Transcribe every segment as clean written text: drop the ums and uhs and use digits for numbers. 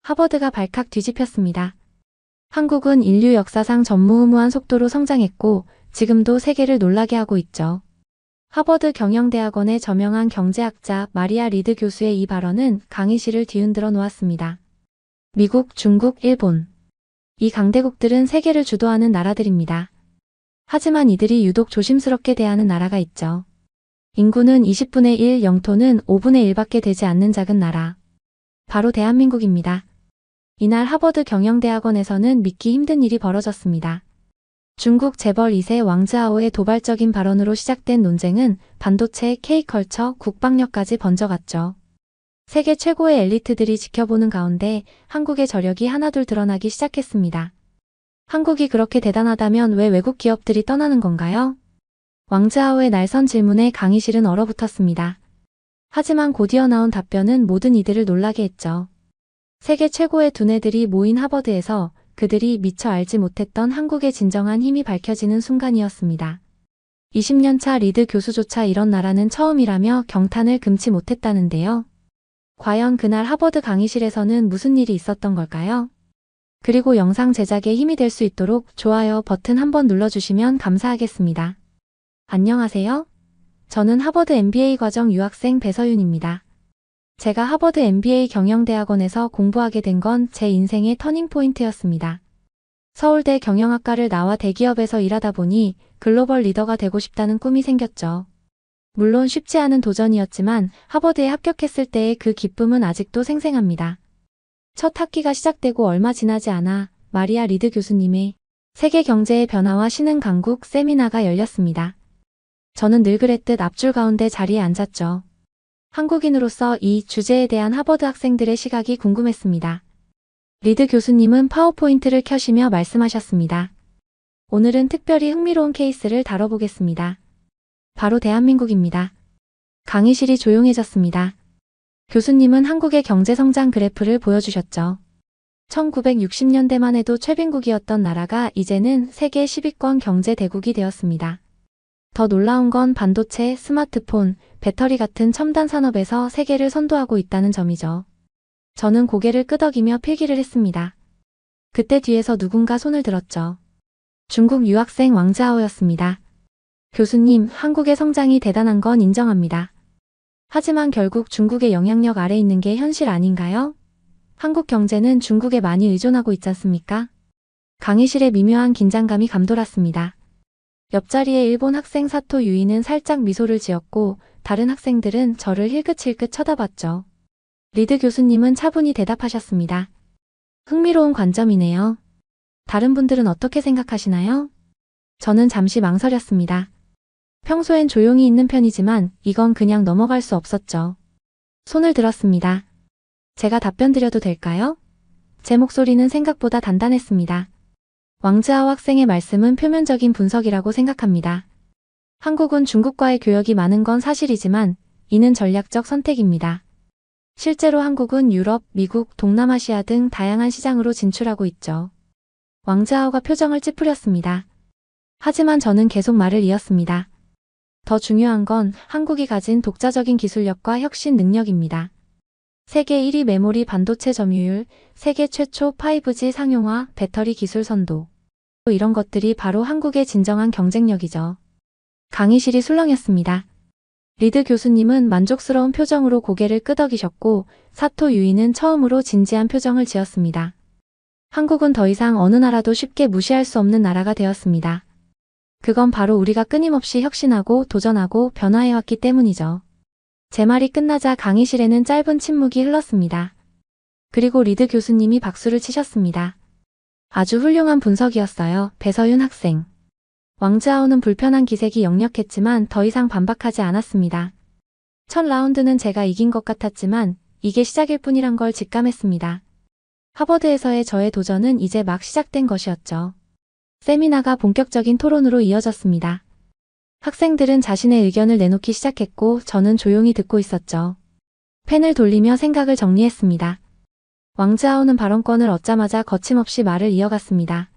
하버드가 발칵 뒤집혔습니다. 한국은 인류 역사상 전무후무한 속도로 성장했고 지금도 세계를 놀라게 하고 있죠. 하버드 경영대학원의 저명한 경제학자 마리아 리드 교수의 이 발언은 강의실을 뒤흔들어 놓았습니다. 미국, 중국, 일본. 이 강대국들은 세계를 주도하는 나라들입니다. 하지만 이들이 유독 조심스럽게 대하는 나라가 있죠. 인구는 20분의 1, 영토는 5분의 1밖에 되지 않는 작은 나라. 바로 대한민국입니다. 이날 하버드 경영대학원에서는 믿기 힘든 일이 벌어졌습니다. 중국 재벌 2세 왕즈하오의 도발적인 발언으로 시작된 논쟁은 반도체, K컬처, 국방력까지 번져갔죠. 세계 최고의 엘리트들이 지켜보는 가운데 한국의 저력이 하나둘 드러나기 시작했습니다. 한국이 그렇게 대단하다면 왜 외국 기업들이 떠나는 건가요? 왕즈하오의 날선 질문에 강의실은 얼어붙었습니다. 하지만 곧이어 나온 답변은 모든 이들을 놀라게 했죠. 세계 최고의 두뇌들이 모인 하버드에서 그들이 미처 알지 못했던 한국의 진정한 힘이 밝혀지는 순간이었습니다. 20년 차 리드 교수조차 이런 나라는 처음이라며 경탄을 금치 못했다는데요. 과연 그날 하버드 강의실에서는 무슨 일이 있었던 걸까요? 그리고 영상 제작에 힘이 될 수 있도록 좋아요 버튼 한번 눌러주시면 감사하겠습니다. 안녕하세요. 저는 하버드 MBA 과정 유학생 배서윤입니다. 제가 하버드 MBA 경영대학원에서 공부하게 된 건 제 인생의 터닝포인트였습니다. 서울대 경영학과를 나와 대기업에서 일하다 보니 글로벌 리더가 되고 싶다는 꿈이 생겼죠. 물론 쉽지 않은 도전이었지만 하버드에 합격했을 때의 그 기쁨은 아직도 생생합니다. 첫 학기가 시작되고 얼마 지나지 않아 마리아 리드 교수님의 세계 경제의 변화와 신흥 강국 세미나가 열렸습니다. 저는 늘 그랬듯 앞줄 가운데 자리에 앉았죠. 한국인으로서 이 주제에 대한 하버드 학생들의 시각이 궁금했습니다. 리드 교수님은 파워포인트를 켜시며 말씀하셨습니다. 오늘은 특별히 흥미로운 케이스를 다뤄보겠습니다. 바로 대한민국입니다. 강의실이 조용해졌습니다. 교수님은 한국의 경제성장 그래프를 보여주셨죠. 1960년대만 해도 최빈국이었던 나라가 이제는 세계 10위권 경제대국이 되었습니다. 더 놀라운 건 반도체, 스마트폰, 배터리 같은 첨단 산업에서 세계를 선도하고 있다는 점이죠. 저는 고개를 끄덕이며 필기를 했습니다. 그때 뒤에서 누군가 손을 들었죠. 중국 유학생 왕즈하오였습니다. 교수님, 한국의 성장이 대단한 건 인정합니다. 하지만 결국 중국의 영향력 아래 있는 게 현실 아닌가요? 한국 경제는 중국에 많이 의존하고 있지 않습니까? 강의실에 미묘한 긴장감이 감돌았습니다. 옆자리의 일본 학생 사토 유이는 살짝 미소를 지었고 다른 학생들은 저를 힐끗힐끗 쳐다봤죠. 리드 교수님은 차분히 대답하셨습니다. 흥미로운 관점이네요. 다른 분들은 어떻게 생각하시나요? 저는 잠시 망설였습니다. 평소엔 조용히 있는 편이지만 이건 그냥 넘어갈 수 없었죠. 손을 들었습니다. 제가 답변 드려도 될까요? 제 목소리는 생각보다 단단했습니다. 왕즈하오 학생의 말씀은 표면적인 분석이라고 생각합니다. 한국은 중국과의 교역이 많은 건 사실이지만 이는 전략적 선택입니다. 실제로 한국은 유럽, 미국, 동남아시아 등 다양한 시장으로 진출하고 있죠. 왕즈하오가 표정을 찌푸렸습니다. 하지만 저는 계속 말을 이었습니다. 더 중요한 건 한국이 가진 독자적인 기술력과 혁신 능력입니다. 세계 1위 메모리 반도체 점유율, 세계 최초 5G 상용화, 배터리 기술 선도. 이런 것들이 바로 한국의 진정한 경쟁력이죠. 강의실이 술렁였습니다. 리드 교수님은 만족스러운 표정으로 고개를 끄덕이셨고 사토 유이는 처음으로 진지한 표정을 지었습니다. 한국은 더 이상 어느 나라도 쉽게 무시할 수 없는 나라가 되었습니다. 그건 바로 우리가 끊임없이 혁신하고 도전하고 변화해왔기 때문이죠. 제 말이 끝나자 강의실에는 짧은 침묵이 흘렀습니다. 그리고 리드 교수님이 박수를 치셨습니다. 아주 훌륭한 분석이었어요, 배서윤 학생. 왕즈하오는 불편한 기색이 역력했지만 더 이상 반박하지 않았습니다. 첫 라운드는 제가 이긴 것 같았지만 이게 시작일 뿐이란 걸 직감했습니다. 하버드에서의 저의 도전은 이제 막 시작된 것이었죠. 세미나가 본격적인 토론으로 이어졌습니다. 학생들은 자신의 의견을 내놓기 시작했고 저는 조용히 듣고 있었죠. 펜을 돌리며 생각을 정리했습니다. 왕즈하오는 발언권을 얻자마자 거침없이 말을 이어갔습니다.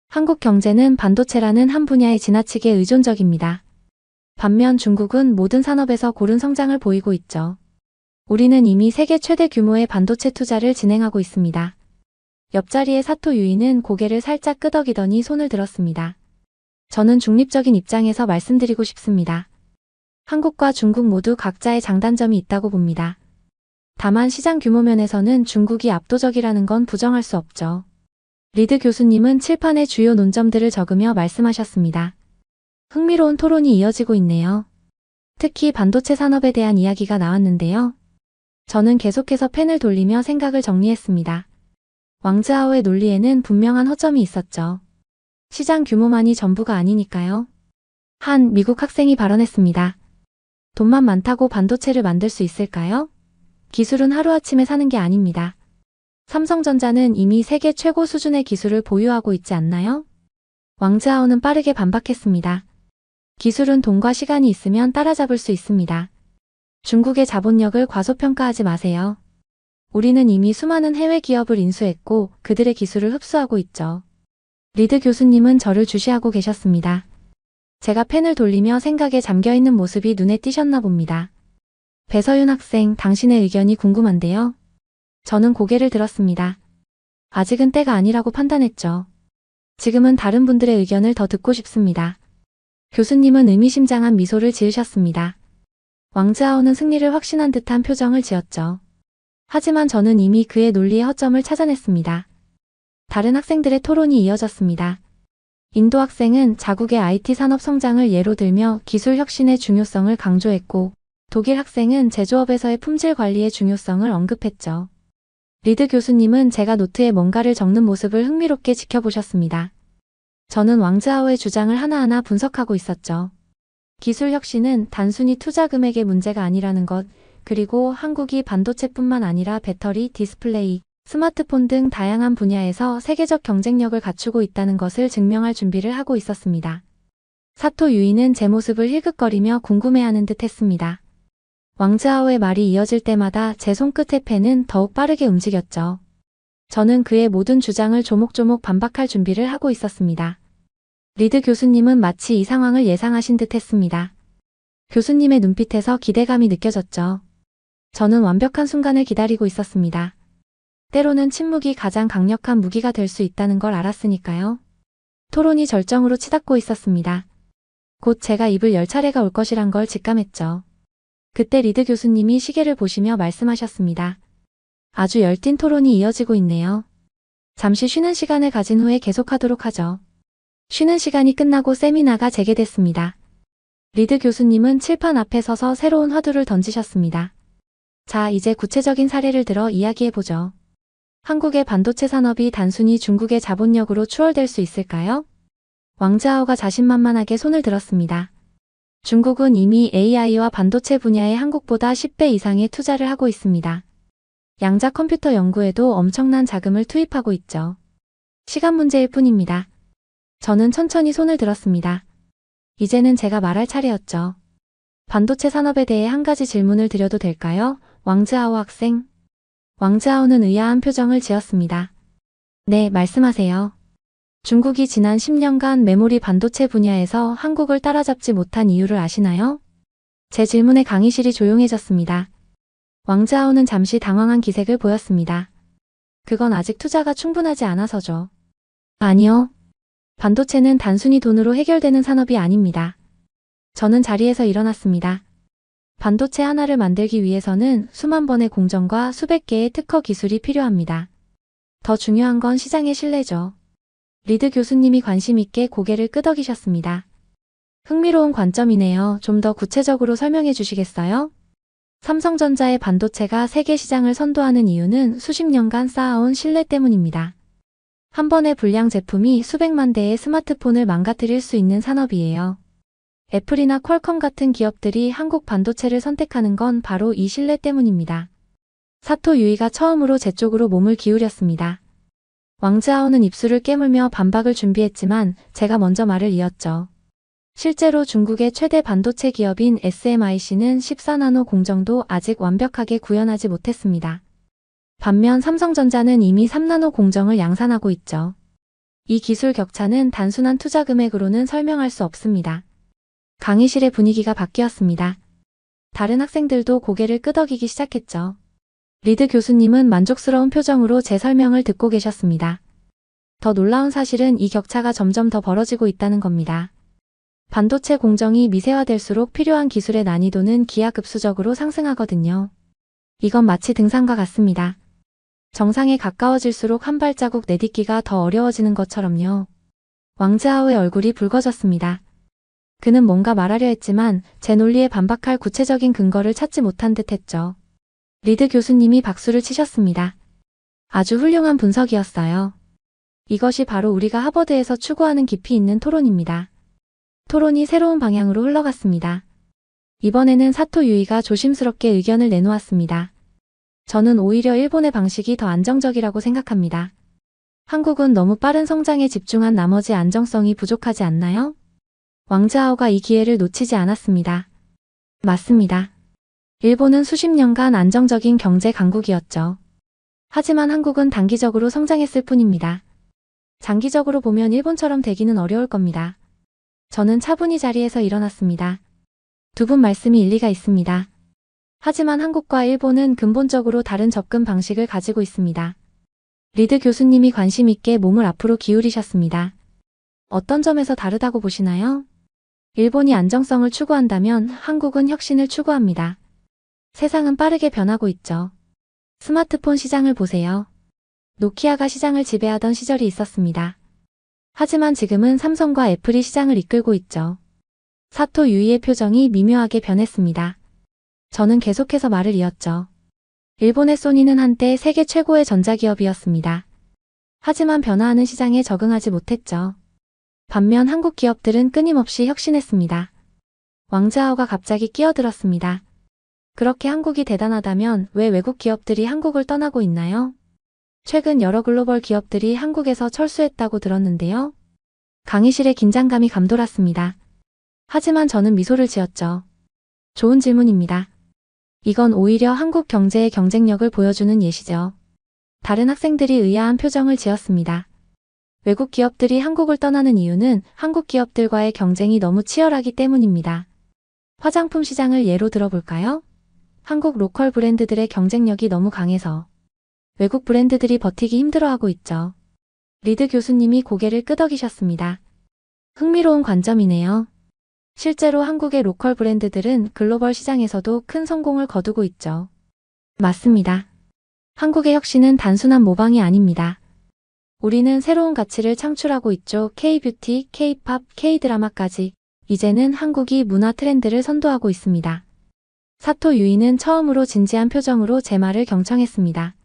한국 경제는 반도체라는 한 분야에 지나치게 의존적입니다. 반면 중국은 모든 산업에서 고른 성장을 보이고 있죠. 우리는 이미 세계 최대 규모의 반도체 투자를 진행하고 있습니다. 옆자리의 사토 유이는 고개를 살짝 끄덕이더니 손을 들었습니다. 저는 중립적인 입장에서 말씀드리고 싶습니다. 한국과 중국 모두 각자의 장단점이 있다고 봅니다. 다만 시장 규모 면에서는 중국이 압도적이라는 건 부정할 수 없죠. 리드 교수님은 칠판에 주요 논점들을 적으며 말씀하셨습니다. 흥미로운 토론이 이어지고 있네요. 특히 반도체 산업에 대한 이야기가 나왔는데요. 저는 계속해서 펜을 돌리며 생각을 정리했습니다. 왕즈하오의 논리에는 분명한 허점이 있었죠. 시장 규모만이 전부가 아니니까요. 한 미국 학생이 발언했습니다. 돈만 많다고 반도체를 만들 수 있을까요? 기술은 하루아침에 사는 게 아닙니다. 삼성전자는 이미 세계 최고 수준의 기술을 보유하고 있지 않나요? 왕즈하오는 빠르게 반박했습니다. 기술은 돈과 시간이 있으면 따라잡을 수 있습니다. 중국의 자본력을 과소평가하지 마세요. 우리는 이미 수많은 해외 기업을 인수했고 그들의 기술을 흡수하고 있죠. 리드 교수님은 저를 주시하고 계셨습니다. 제가 펜을 돌리며 생각에 잠겨있는 모습이 눈에 띄셨나 봅니다. 배서윤 학생, 당신의 의견이 궁금한데요. 저는 고개를 들었습니다. 아직은 때가 아니라고 판단했죠. 지금은 다른 분들의 의견을 더 듣고 싶습니다. 교수님은 의미심장한 미소를 지으셨습니다. 왕즈하오는 승리를 확신한 듯한 표정을 지었죠. 하지만 저는 이미 그의 논리의 허점을 찾아냈습니다. 다른 학생들의 토론이 이어졌습니다. 인도 학생은 자국의 IT 산업 성장을 예로 들며 기술 혁신의 중요성을 강조했고, 독일 학생은 제조업에서의 품질 관리의 중요성을 언급했죠. 리드 교수님은 제가 노트에 뭔가를 적는 모습을 흥미롭게 지켜보셨습니다. 저는 왕즈하오의 주장을 하나하나 분석하고 있었죠. 기술 혁신은 단순히 투자 금액의 문제가 아니라는 것, 그리고 한국이 반도체뿐만 아니라 배터리, 디스플레이, 스마트폰 등 다양한 분야에서 세계적 경쟁력을 갖추고 있다는 것을 증명할 준비를 하고 있었습니다. 사토 유이는 제 모습을 힐끗거리며 궁금해하는 듯 했습니다. 왕즈하오의 말이 이어질 때마다 제 손끝의 펜은 더욱 빠르게 움직였죠. 저는 그의 모든 주장을 조목조목 반박할 준비를 하고 있었습니다. 리드 교수님은 마치 이 상황을 예상하신 듯 했습니다. 교수님의 눈빛에서 기대감이 느껴졌죠. 저는 완벽한 순간을 기다리고 있었습니다. 때로는 침묵이 가장 강력한 무기가 될 수 있다는 걸 알았으니까요. 토론이 절정으로 치닫고 있었습니다. 곧 제가 입을 열 차례가 올 것이란 걸 직감했죠. 그때 리드 교수님이 시계를 보시며 말씀하셨습니다. 아주 열띤 토론이 이어지고 있네요. 잠시 쉬는 시간을 가진 후에 계속하도록 하죠. 쉬는 시간이 끝나고 세미나가 재개됐습니다. 리드 교수님은 칠판 앞에 서서 새로운 화두를 던지셨습니다. 자, 이제 구체적인 사례를 들어 이야기해보죠. 한국의 반도체 산업이 단순히 중국의 자본력으로 추월될 수 있을까요? 왕즈하오가 자신만만하게 손을 들었습니다. 중국은 이미 AI와 반도체 분야에 한국보다 10배 이상의 투자를 하고 있습니다. 양자 컴퓨터 연구에도 엄청난 자금을 투입하고 있죠. 시간 문제일 뿐입니다. 저는 천천히 손을 들었습니다. 이제는 제가 말할 차례였죠. 반도체 산업에 대해 한 가지 질문을 드려도 될까요? 왕즈하오 학생. 왕즈하오는 의아한 표정을 지었습니다. 네, 말씀하세요. 중국이 지난 10년간 메모리 반도체 분야에서 한국을 따라잡지 못한 이유를 아시나요? 제 질문에 강의실이 조용해졌습니다. 왕즈하오는 잠시 당황한 기색을 보였습니다. 그건 아직 투자가 충분하지 않아서죠. 아니요. 반도체는 단순히 돈으로 해결되는 산업이 아닙니다. 저는 자리에서 일어났습니다. 반도체 하나를 만들기 위해서는 수만 번의 공정과 수백 개의 특허 기술이 필요합니다. 더 중요한 건 시장의 신뢰죠. 리드 교수님이 관심 있게 고개를 끄덕이셨습니다. 흥미로운 관점이네요. 좀 더 구체적으로 설명해 주시겠어요? 삼성전자의 반도체가 세계 시장을 선도하는 이유는 수십 년간 쌓아온 신뢰 때문입니다. 한 번의 불량 제품이 수백만 대의 스마트폰을 망가뜨릴 수 있는 산업이에요. 애플이나 퀄컴 같은 기업들이 한국 반도체를 선택하는 건 바로 이 신뢰 때문입니다. 사토 유이가 처음으로 제 쪽으로 몸을 기울였습니다. 왕즈하오는 입술을 깨물며 반박을 준비했지만 제가 먼저 말을 이었죠. 실제로 중국의 최대 반도체 기업인 SMIC는 14나노 공정도 아직 완벽하게 구현하지 못했습니다. 반면 삼성전자는 이미 3나노 공정을 양산하고 있죠. 이 기술 격차는 단순한 투자 금액으로는 설명할 수 없습니다. 강의실의 분위기가 바뀌었습니다. 다른 학생들도 고개를 끄덕이기 시작했죠. 리드 교수님은 만족스러운 표정으로 제 설명을 듣고 계셨습니다. 더 놀라운 사실은 이 격차가 점점 더 벌어지고 있다는 겁니다. 반도체 공정이 미세화될수록 필요한 기술의 난이도는 기하급수적으로 상승하거든요. 이건 마치 등산과 같습니다. 정상에 가까워질수록 한 발자국 내딛기가 더 어려워지는 것처럼요. 왕즈하오의 얼굴이 붉어졌습니다. 그는 뭔가 말하려 했지만 제 논리에 반박할 구체적인 근거를 찾지 못한 듯 했죠. 리드 교수님이 박수를 치셨습니다. 아주 훌륭한 분석이었어요. 이것이 바로 우리가 하버드에서 추구하는 깊이 있는 토론입니다. 토론이 새로운 방향으로 흘러갔습니다. 이번에는 사토 유이가 조심스럽게 의견을 내놓았습니다. 저는 오히려 일본의 방식이 더 안정적이라고 생각합니다. 한국은 너무 빠른 성장에 집중한 나머지 안정성이 부족하지 않나요? 왕즈하오가 이 기회를 놓치지 않았습니다. 맞습니다. 일본은 수십 년간 안정적인 경제 강국이었죠. 하지만 한국은 단기적으로 성장했을 뿐입니다. 장기적으로 보면 일본처럼 되기는 어려울 겁니다. 저는 차분히 자리에서 일어났습니다. 두 분 말씀이 일리가 있습니다. 하지만 한국과 일본은 근본적으로 다른 접근 방식을 가지고 있습니다. 리드 교수님이 관심 있게 몸을 앞으로 기울이셨습니다. 어떤 점에서 다르다고 보시나요? 일본이 안정성을 추구한다면 한국은 혁신을 추구합니다. 세상은 빠르게 변하고 있죠. 스마트폰 시장을 보세요. 노키아가 시장을 지배하던 시절이 있었습니다. 하지만 지금은 삼성과 애플이 시장을 이끌고 있죠. 사토 유이의 표정이 미묘하게 변했습니다. 저는 계속해서 말을 이었죠. 일본의 소니는 한때 세계 최고의 전자기업이었습니다. 하지만 변화하는 시장에 적응하지 못했죠. 반면 한국 기업들은 끊임없이 혁신했습니다. 왕즈하오가 갑자기 끼어들었습니다. 그렇게 한국이 대단하다면 왜 외국 기업들이 한국을 떠나고 있나요? 최근 여러 글로벌 기업들이 한국에서 철수했다고 들었는데요. 강의실의 긴장감이 감돌았습니다. 하지만 저는 미소를 지었죠. 좋은 질문입니다. 이건 오히려 한국 경제의 경쟁력을 보여주는 예시죠. 다른 학생들이 의아한 표정을 지었습니다. 외국 기업들이 한국을 떠나는 이유는 한국 기업들과의 경쟁이 너무 치열하기 때문입니다. 화장품 시장을 예로 들어볼까요? 한국 로컬 브랜드들의 경쟁력이 너무 강해서 외국 브랜드들이 버티기 힘들어하고 있죠. 리드 교수님이 고개를 끄덕이셨습니다. 흥미로운 관점이네요. 실제로 한국의 로컬 브랜드들은 글로벌 시장에서도 큰 성공을 거두고 있죠. 맞습니다. 한국의 혁신은 단순한 모방이 아닙니다. 우리는 새로운 가치를 창출하고 있죠. K-뷰티, K-팝, K-드라마까지. 이제는 한국이 문화 트렌드를 선도하고 있습니다. 사토 유이는 처음으로 진지한 표정으로 제 말을 경청했습니다.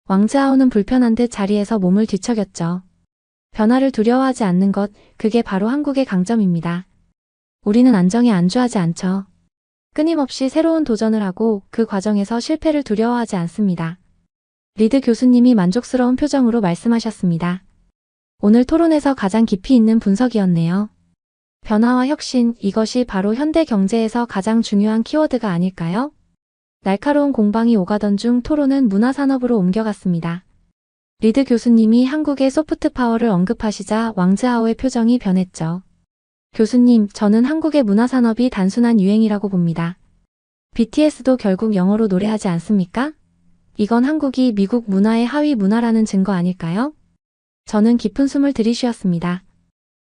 왕즈하오는 불편한 듯 자리에서 몸을 뒤척였죠. 변화를 두려워하지 않는 것, 그게 바로 한국의 강점입니다. 우리는 안정에 안주하지 않죠. 끊임없이 새로운 도전을 하고 그 과정에서 실패를 두려워하지 않습니다. 리드 교수님이 만족스러운 표정으로 말씀하셨습니다. 오늘 토론에서 가장 깊이 있는 분석이었네요. 변화와 혁신, 이것이 바로 현대 경제에서 가장 중요한 키워드가 아닐까요? 날카로운 공방이 오가던 중 토론은 문화산업으로 옮겨갔습니다. 리드 교수님이 한국의 소프트 파워를 언급하시자 왕즈하오의 표정이 변했죠. 교수님, 저는 한국의 문화산업이 단순한 유행이라고 봅니다. BTS도 결국 영어로 노래하지 않습니까? 이건 한국이 미국 문화의 하위 문화라는 증거 아닐까요? 저는 깊은 숨을 들이쉬었습니다.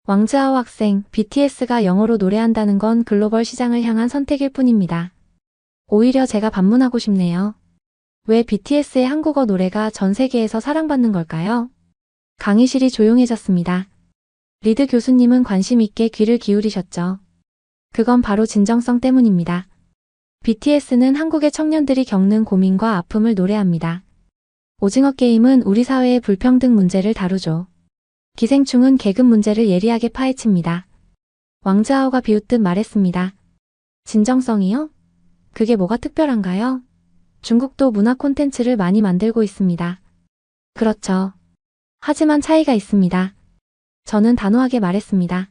왕즈하오 학생, BTS가 영어로 노래한다는 건 글로벌 시장을 향한 선택일 뿐입니다. 오히려 제가 반문하고 싶네요. 왜 BTS의 한국어 노래가 전 세계에서 사랑받는 걸까요? 강의실이 조용해졌습니다. 리드 교수님은 관심 있게 귀를 기울이셨죠. 그건 바로 진정성 때문입니다. BTS는 한국의 청년들이 겪는 고민과 아픔을 노래합니다. 오징어 게임은 우리 사회의 불평등 문제를 다루죠. 기생충은 계급 문제를 예리하게 파헤칩니다. 왕즈하오가 비웃듯 말했습니다. 진정성이요? 그게 뭐가 특별한가요? 중국도 문화 콘텐츠를 많이 만들고 있습니다. 그렇죠. 하지만 차이가 있습니다. 저는 단호하게 말했습니다.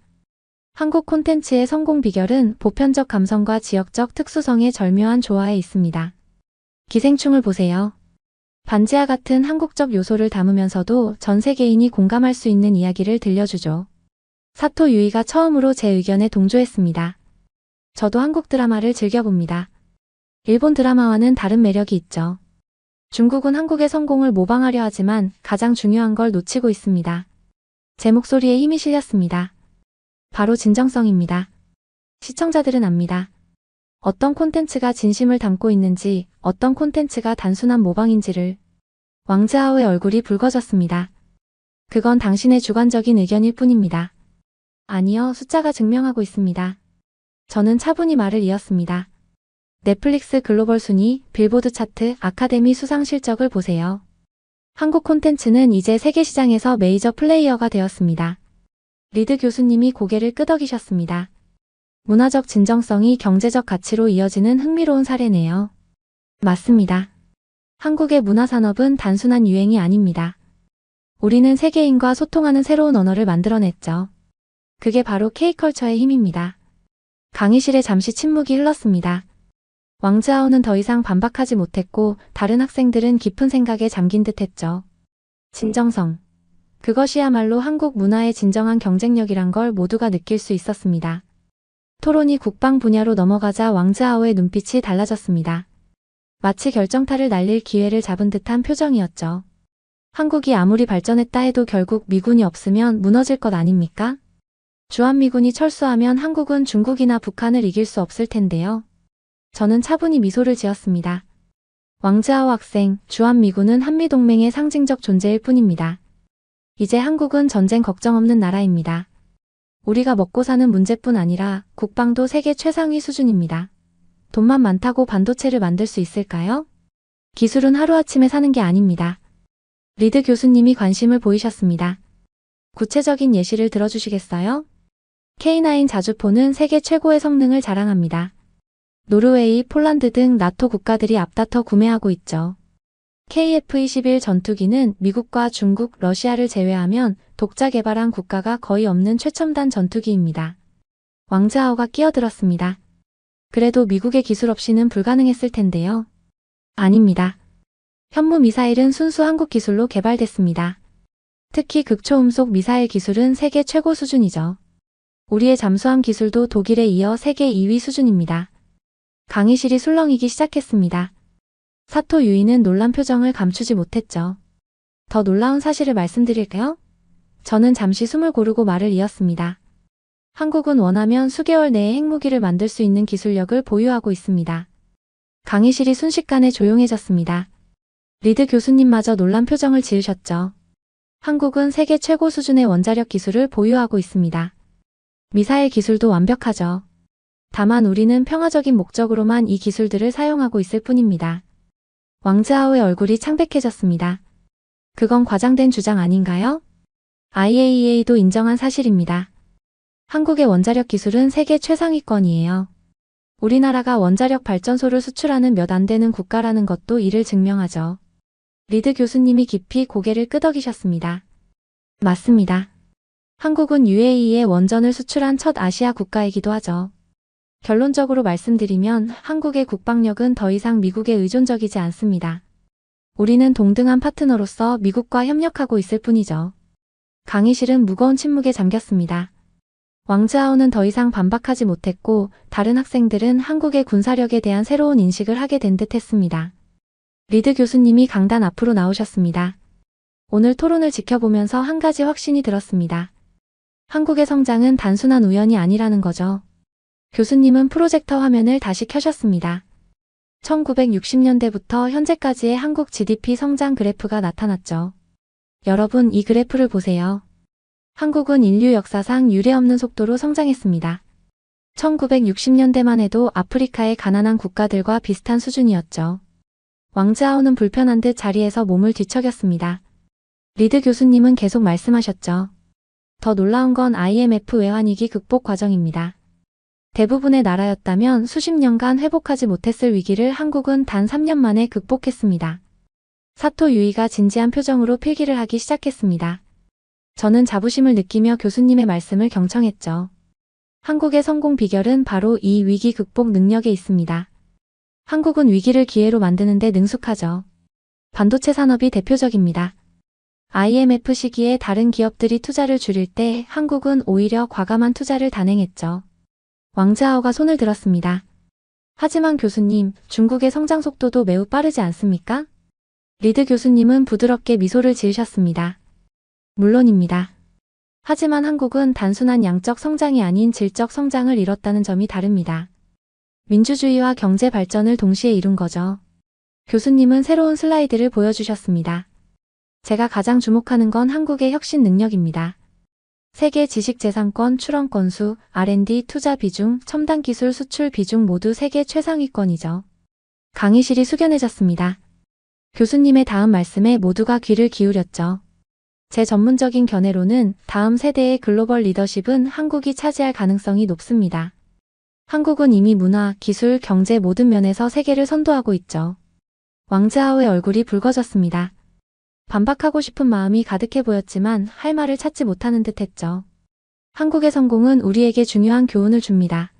한국 콘텐츠의 성공 비결은 보편적 감성과 지역적 특수성의 절묘한 조화에 있습니다. 기생충을 보세요. 반지하 같은 한국적 요소를 담으면서도 전 세계인이 공감할 수 있는 이야기를 들려주죠. 사토 유이가 처음으로 제 의견에 동조했습니다. 저도 한국 드라마를 즐겨봅니다. 일본 드라마와는 다른 매력이 있죠. 중국은 한국의 성공을 모방하려 하지만 가장 중요한 걸 놓치고 있습니다. 제 목소리에 힘이 실렸습니다. 바로 진정성입니다. 시청자들은 압니다. 어떤 콘텐츠가 진심을 담고 있는지, 어떤 콘텐츠가 단순한 모방인지를. 왕즈하오의 얼굴이 붉어졌습니다. 그건 당신의 주관적인 의견일 뿐입니다. 아니요, 숫자가 증명하고 있습니다. 저는 차분히 말을 이었습니다. 넷플릭스 글로벌 순위, 빌보드 차트, 아카데미 수상 실적을 보세요. 한국 콘텐츠는 이제 세계 시장에서 메이저 플레이어가 되었습니다. 리드 교수님이 고개를 끄덕이셨습니다. 문화적 진정성이 경제적 가치로 이어지는 흥미로운 사례네요. 맞습니다. 한국의 문화산업은 단순한 유행이 아닙니다. 우리는 세계인과 소통하는 새로운 언어를 만들어냈죠. 그게 바로 K컬처의 힘입니다. 강의실에 잠시 침묵이 흘렀습니다. 왕즈하오는 더 이상 반박하지 못했고 다른 학생들은 깊은 생각에 잠긴 듯 했죠. 진정성. 그것이야말로 한국 문화의 진정한 경쟁력이란 걸 모두가 느낄 수 있었습니다. 토론이 국방 분야로 넘어가자 왕즈하오의 눈빛이 달라졌습니다. 마치 결정타를 날릴 기회를 잡은 듯한 표정이었죠. 한국이 아무리 발전했다 해도 결국 미군이 없으면 무너질 것 아닙니까? 주한미군이 철수하면 한국은 중국이나 북한을 이길 수 없을 텐데요. 저는 차분히 미소를 지었습니다. 왕즈하오 학생, 주한미군은 한미동맹의 상징적 존재일 뿐입니다. 이제 한국은 전쟁 걱정 없는 나라입니다. 우리가 먹고 사는 문제뿐 아니라 국방도 세계 최상위 수준입니다. 돈만 많다고 반도체를 만들 수 있을까요? 기술은 하루아침에 사는 게 아닙니다. 리드 교수님이 관심을 보이셨습니다. 구체적인 예시를 들어주시겠어요? K9 자주포는 세계 최고의 성능을 자랑합니다. 노르웨이, 폴란드 등 나토 국가들이 앞다퉈 구매하고 있죠. KF-21 전투기는 미국과 중국, 러시아를 제외하면 독자 개발한 국가가 거의 없는 최첨단 전투기입니다. 왕즈하오가 끼어들었습니다. 그래도 미국의 기술 없이는 불가능했을 텐데요. 아닙니다. 현무 미사일은 순수 한국 기술로 개발됐습니다. 특히 극초음속 미사일 기술은 세계 최고 수준이죠. 우리의 잠수함 기술도 독일에 이어 세계 2위 수준입니다. 강의실이 술렁이기 시작했습니다. 사토 유이는 놀란 표정을 감추지 못했죠. 더 놀라운 사실을 말씀드릴까요? 저는 잠시 숨을 고르고 말을 이었습니다. 한국은 원하면 수개월 내에 핵무기를 만들 수 있는 기술력을 보유하고 있습니다. 강의실이 순식간에 조용해졌습니다. 리드 교수님마저 놀란 표정을 지으셨죠. 한국은 세계 최고 수준의 원자력 기술을 보유하고 있습니다. 미사일 기술도 완벽하죠. 다만 우리는 평화적인 목적으로만 이 기술들을 사용하고 있을 뿐입니다. 왕즈하오의 얼굴이 창백해졌습니다. 그건 과장된 주장 아닌가요? IAEA도 인정한 사실입니다. 한국의 원자력 기술은 세계 최상위권이에요. 우리나라가 원자력 발전소를 수출하는 몇 안 되는 국가라는 것도 이를 증명하죠. 리드 교수님이 깊이 고개를 끄덕이셨습니다. 맞습니다. 한국은 UAE에 원전을 수출한 첫 아시아 국가이기도 하죠. 결론적으로 말씀드리면 한국의 국방력은 더 이상 미국에 의존적이지 않습니다. 우리는 동등한 파트너로서 미국과 협력하고 있을 뿐이죠. 강의실은 무거운 침묵에 잠겼습니다. 왕즈하오는 더 이상 반박하지 못했고 다른 학생들은 한국의 군사력에 대한 새로운 인식을 하게 된 듯 했습니다. 리드 교수님이 강단 앞으로 나오셨습니다. 오늘 토론을 지켜보면서 한 가지 확신이 들었습니다. 한국의 성장은 단순한 우연이 아니라는 거죠. 교수님은 프로젝터 화면을 다시 켜셨습니다. 1960년대부터 현재까지의 한국 GDP 성장 그래프가 나타났죠. 여러분, 이 그래프를 보세요. 한국은 인류 역사상 유례없는 속도로 성장했습니다. 1960년대만 해도 아프리카의 가난한 국가들과 비슷한 수준이었죠. 왕즈하오는 불편한 듯 자리에서 몸을 뒤척였습니다. 리드 교수님은 계속 말씀하셨죠. 더 놀라운 건 IMF 외환위기 극복 과정입니다. 대부분의 나라였다면 수십 년간 회복하지 못했을 위기를 한국은 단 3년 만에 극복했습니다. 사토 유이가 진지한 표정으로 필기를 하기 시작했습니다. 저는 자부심을 느끼며 교수님의 말씀을 경청했죠. 한국의 성공 비결은 바로 이 위기 극복 능력에 있습니다. 한국은 위기를 기회로 만드는 데 능숙하죠. 반도체 산업이 대표적입니다. IMF 시기에 다른 기업들이 투자를 줄일 때 한국은 오히려 과감한 투자를 단행했죠. 왕즈하오가 손을 들었습니다. 하지만 교수님, 중국의 성장 속도도 매우 빠르지 않습니까? 리드 교수님은 부드럽게 미소를 지으셨습니다. 물론입니다. 하지만 한국은 단순한 양적 성장이 아닌 질적 성장을 이뤘다는 점이 다릅니다. 민주주의와 경제 발전을 동시에 이룬 거죠. 교수님은 새로운 슬라이드를 보여주셨습니다. 제가 가장 주목하는 건 한국의 혁신 능력입니다. 세계 지식재산권 출원 건수, R&D 투자 비중, 첨단 기술 수출 비중 모두 세계 최상위권이죠. 강의실이 숙연해졌습니다. 교수님의 다음 말씀에 모두가 귀를 기울였죠. 제 전문적인 견해로는 다음 세대의 글로벌 리더십은 한국이 차지할 가능성이 높습니다. 한국은 이미 문화, 기술, 경제 모든 면에서 세계를 선도하고 있죠. 왕즈하오의 얼굴이 붉어졌습니다. 반박하고 싶은 마음이 가득해 보였지만 할 말을 찾지 못하는 듯 했죠. 한국의 성공은 우리에게 중요한 교훈을 줍니다.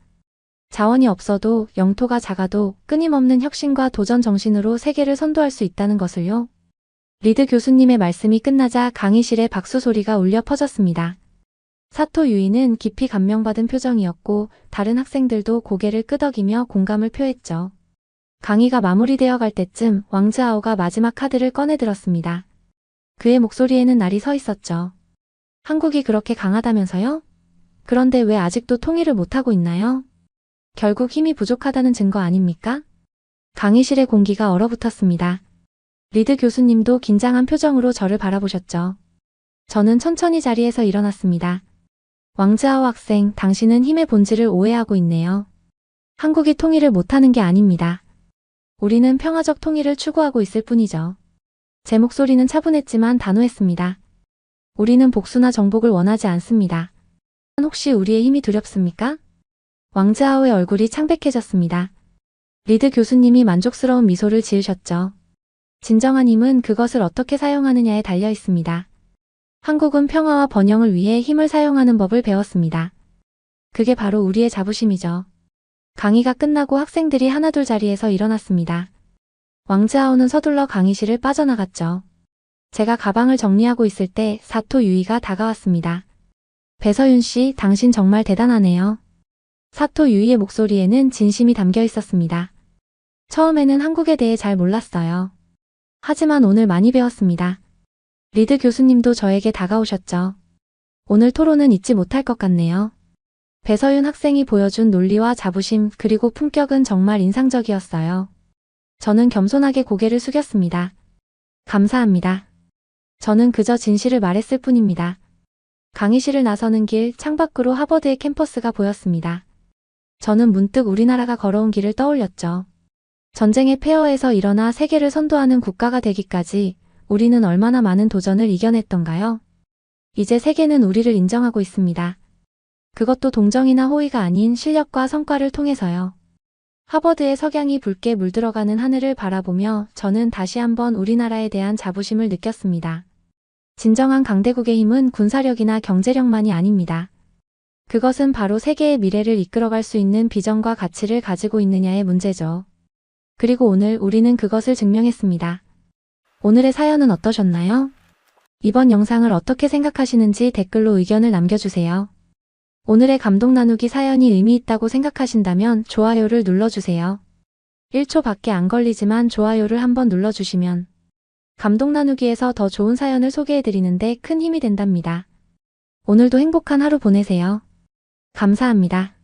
자원이 없어도, 영토가 작아도 끊임없는 혁신과 도전 정신으로 세계를 선도할 수 있다는 것을요. 리드 교수님의 말씀이 끝나자 강의실에 박수 소리가 울려 퍼졌습니다. 사토 유이는 깊이 감명받은 표정이었고 다른 학생들도 고개를 끄덕이며 공감을 표했죠. 강의가 마무리되어 갈 때쯤 왕즈하오가 마지막 카드를 꺼내 들었습니다. 그의 목소리에는 날이 서 있었죠. 한국이 그렇게 강하다면서요? 그런데 왜 아직도 통일을 못하고 있나요? 결국 힘이 부족하다는 증거 아닙니까? 강의실의 공기가 얼어붙었습니다. 리드 교수님도 긴장한 표정으로 저를 바라보셨죠. 저는 천천히 자리에서 일어났습니다. 왕즈하오 학생, 당신은 힘의 본질을 오해하고 있네요. 한국이 통일을 못하는 게 아닙니다. 우리는 평화적 통일을 추구하고 있을 뿐이죠. 제 목소리는 차분했지만 단호했습니다. 우리는 복수나 정복을 원하지 않습니다. 혹시 우리의 힘이 두렵습니까? 왕즈하오의 얼굴이 창백해졌습니다. 리드 교수님이 만족스러운 미소를 지으셨죠. 진정한 힘은 그것을 어떻게 사용하느냐에 달려 있습니다. 한국은 평화와 번영을 위해 힘을 사용하는 법을 배웠습니다. 그게 바로 우리의 자부심이죠. 강의가 끝나고 학생들이 하나둘 자리에서 일어났습니다. 왕즈하오는 서둘러 강의실을 빠져나갔죠. 제가 가방을 정리하고 있을 때 사토 유이가 다가왔습니다. 배서윤 씨, 당신 정말 대단하네요. 사토 유이의 목소리에는 진심이 담겨 있었습니다. 처음에는 한국에 대해 잘 몰랐어요. 하지만 오늘 많이 배웠습니다. 리드 교수님도 저에게 다가오셨죠. 오늘 토론은 잊지 못할 것 같네요. 배서윤 학생이 보여준 논리와 자부심 그리고 품격은 정말 인상적이었어요. 저는 겸손하게 고개를 숙였습니다. 감사합니다. 저는 그저 진실을 말했을 뿐입니다. 강의실을 나서는 길 창밖으로 하버드의 캠퍼스가 보였습니다. 저는 문득 우리나라가 걸어온 길을 떠올렸죠. 전쟁의 폐허에서 일어나 세계를 선도하는 국가가 되기까지 우리는 얼마나 많은 도전을 이겨냈던가요? 이제 세계는 우리를 인정하고 있습니다. 그것도 동정이나 호의가 아닌 실력과 성과를 통해서요. 하버드의 석양이 붉게 물들어가는 하늘을 바라보며 저는 다시 한번 우리나라에 대한 자부심을 느꼈습니다. 진정한 강대국의 힘은 군사력이나 경제력만이 아닙니다. 그것은 바로 세계의 미래를 이끌어갈 수 있는 비전과 가치를 가지고 있느냐의 문제죠. 그리고 오늘 우리는 그것을 증명했습니다. 오늘의 사연은 어떠셨나요? 이번 영상을 어떻게 생각하시는지 댓글로 의견을 남겨주세요. 오늘의 감동 나누기 사연이 의미 있다고 생각하신다면 좋아요를 눌러주세요. 1초밖에 안 걸리지만 좋아요를 한번 눌러주시면 감동 나누기에서 더 좋은 사연을 소개해드리는데 큰 힘이 된답니다. 오늘도 행복한 하루 보내세요. 감사합니다.